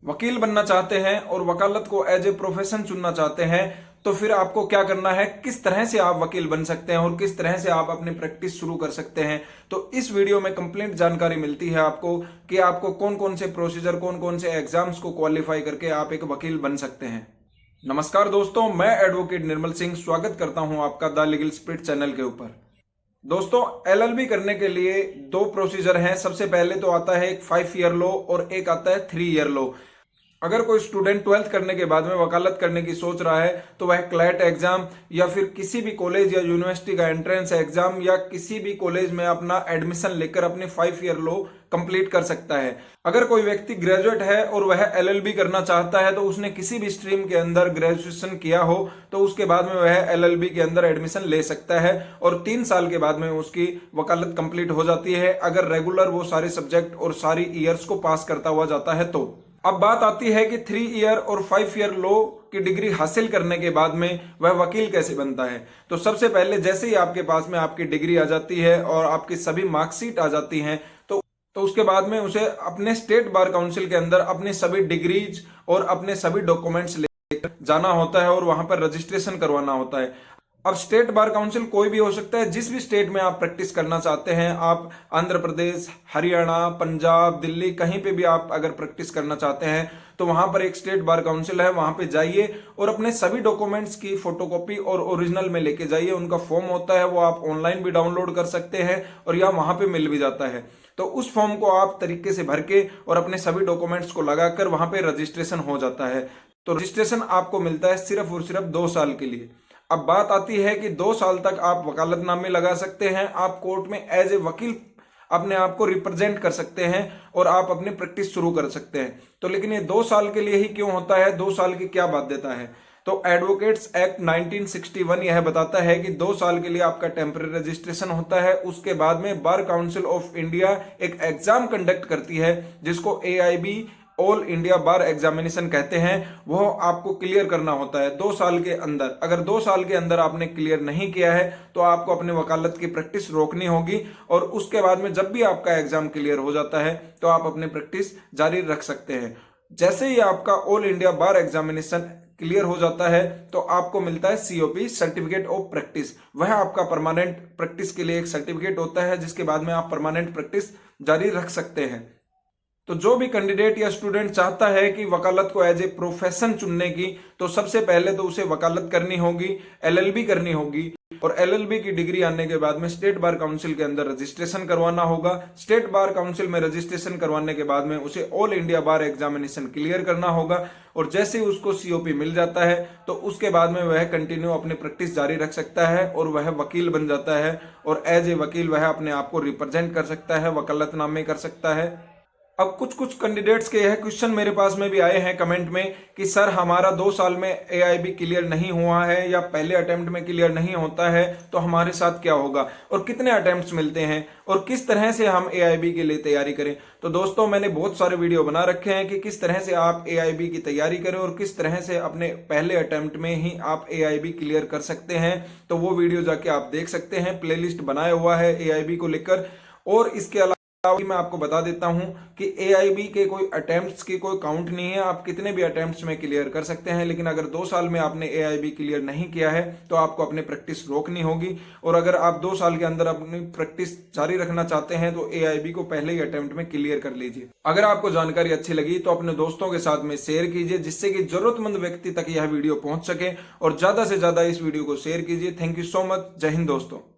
वकील बनना चाहते हैं और वकालत को एज ए प्रोफेशन चुनना चाहते हैं, तो फिर आपको क्या करना है, किस तरह से आप वकील बन सकते हैं और किस तरह से आप अपनी प्रैक्टिस शुरू कर सकते हैं। तो इस वीडियो में कंप्लीट जानकारी मिलती है आपको कि आपको कौन कौन से प्रोसीजर, कौन कौन से एग्जाम्स को क्वालिफाई करके आप एक वकील बन सकते हैं। नमस्कार दोस्तों, मैं एडवोकेट निर्मल सिंह स्वागत करता हूं आपका द लीगल स्पिरिट चैनल के ऊपर। दोस्तों, एलएलबी करने के लिए दो प्रोसीजर हैं। सबसे पहले तो आता है एक 5 ईयर लॉ और एक आता है 3 ईयर लॉ। अगर कोई स्टूडेंट 12th करने के बाद में वकालत करने की सोच रहा है तो वह क्लैट एग्जाम या फिर किसी भी कॉलेज या यूनिवर्सिटी का एंट्रेंस एग्जाम या किसी भी कॉलेज में अपना एडमिशन लेकर अपनी 5 ईयर लॉ कंप्लीट कर सकता है। अगर कोई व्यक्ति ग्रेजुएट है और वह एलएलबी करना चाहता है तो उसने किसी भी स्ट्रीम के अंदर ग्रेजुएशन किया हो तो उसके बाद में वह एलएलबी के अंदर एडमिशन ले सकता है और 3 साल के बाद में उसकी वकालत कंप्लीट हो जाती है, अगर रेगुलर वो सारे सब्जेक्ट और सारी ईयर्स को पास करता हुआ जाता है तो। अब बात आती है कि 3 ईयर और 5 ईयर लॉ की डिग्री हासिल करने के बाद में वह वकील कैसे बनता है। तो सबसे पहले जैसे ही आपके पास में आपकी डिग्री आ जाती है और आपकी सभी मार्कशीट आ जाती हैं तो उसके बाद में उसे अपने स्टेट बार काउंसिल के अंदर अपनी सभी डिग्रीज और अपने सभी डॉक्यूमेंट्स लेकर जाना होता है और वहां पर रजिस्ट्रेशन करवाना होता है। अब स्टेट बार काउंसिल कोई भी हो सकता है, जिस भी स्टेट में आप प्रैक्टिस करना चाहते हैं, आप आंध्र प्रदेश, हरियाणा, पंजाब, दिल्ली, कहीं पे भी आप अगर प्रैक्टिस करना चाहते हैं तो वहां पर एक स्टेट बार काउंसिल है, वहां पे जाइए और अपने सभी डॉक्यूमेंट्स की फोटोकॉपी और ओरिजिनल में लेके जाइए। उनका फॉर्म होता है, वो आप ऑनलाइन भी डाउनलोड कर सकते हैं और या वहां पे मिल भी जाता है। तो उस फॉर्म को आप तरीके से भर के और अपने सभी डॉक्यूमेंट्स को लगाकर वहां पे रजिस्ट्रेशन हो जाता है। तो रजिस्ट्रेशन आपको मिलता है सिर्फ और सिर्फ 2 साल के लिए। अब बात आती है कि 2 साल तक आप वकालतनामे लगा सकते हैं, आप कोर्ट में एज ए वकील अपने आप को रिप्रेजेंट कर सकते हैं और आप अपनी प्रैक्टिस शुरू कर सकते हैं। तो लेकिन ये 2 साल के लिए ही क्यों होता है, 2 साल की क्या बाध्यता है? तो एडवोकेट्स एक्ट 1961 यह बताता है कि 2 साल के लिए आपका टेम्पररी रजिस्ट्रेशन होता है। उसके बाद में बार काउंसिल ऑफ इंडिया एक एग्जाम कंडक्ट करती है जिसको AIB ऑल इंडिया बार एग्जामिनेशन कहते हैं। वो आपको क्लियर करना होता है 2 साल के अंदर। अगर 2 साल के अंदर आपने क्लियर नहीं किया है तो आपको अपनी वकालत की प्रैक्टिस रोकनी होगी और उसके बाद में जब भी आपका एग्जाम क्लियर हो जाता है तो आप अपनी प्रैक्टिस जारी रख सकते हैं। जैसे ही आपका ऑल इंडिया बार एग्जामिनेशन क्लियर हो जाता है तो आपको मिलता है COP, सर्टिफिकेट ऑफ प्रैक्टिस। वह आपका परमानेंट प्रैक्टिस के लिए एक सर्टिफिकेट होता है जिसके बाद में आप परमानेंट प्रैक्टिस जारी रख सकते हैं। तो जो भी कैंडिडेट या स्टूडेंट चाहता है कि वकालत को एज ए प्रोफेशन चुनने की, तो सबसे पहले तो उसे वकालत करनी होगी, LLB करनी होगी और LLB की डिग्री आने के बाद में स्टेट बार काउंसिल के अंदर रजिस्ट्रेशन करवाना होगा। स्टेट बार काउंसिल में रजिस्ट्रेशन करवाने के बाद में उसे ऑल इंडिया बार एग्जामिनेशन क्लियर करना होगा और जैसे ही उसको COP मिल जाता है तो उसके बाद में वह कंटिन्यू अपनी प्रैक्टिस जारी रख सकता है और वह वकील बन जाता है और एज ए वकील वह अपने आप को रिप्रेजेंट कर सकता है, वकालतनामे कर सकता है। अब कुछ कैंडिडेट्स के यह क्वेश्चन मेरे पास में भी आए हैं कमेंट में कि सर हमारा 2 साल में AIB क्लियर नहीं हुआ है या पहले अटेम्प्ट में क्लियर नहीं होता है तो हमारे साथ क्या होगा और कितने अटेम्प्ट्स मिलते हैं और किस तरह से हम AIB के लिए तैयारी करें। तो दोस्तों, मैंने बहुत सारे वीडियो बना रखे हैं कि किस तरह से आप AIB की तैयारी करें और किस तरह से अपने पहले अटेम्प्ट में ही आप AIB क्लियर कर सकते हैं। तो वो वीडियो जाके आप देख सकते हैं, प्लेलिस्ट बनाया हुआ है AIB को लेकर। और इसके अलावा मैं आपको बता देता हूं कि AIB के कोई अटेम्प्ट्स की कोई काउंट नहीं है, आप कितने भी अटेम्प्ट्स में क्लियर कर सकते हैं। लेकिन अगर 2 साल में आपने AIB क्लियर नहीं किया है तो आपको अपनी प्रैक्टिस रोकनी होगी और अगर आप 2 साल के अंदर अपनी प्रैक्टिस जारी रखना चाहते हैं तो AIB को पहले ही अटेम्प्ट में क्लियर कर लीजिए। अगर आपको जानकारी अच्छी लगी तो अपने दोस्तों के साथ में शेयर कीजिए जिससे कि जरूरतमंद व्यक्ति तक यह वीडियो पहुंच सके और ज्यादा से ज्यादा इस वीडियो को शेयर कीजिए। Thank you so much. जय हिंद दोस्तों।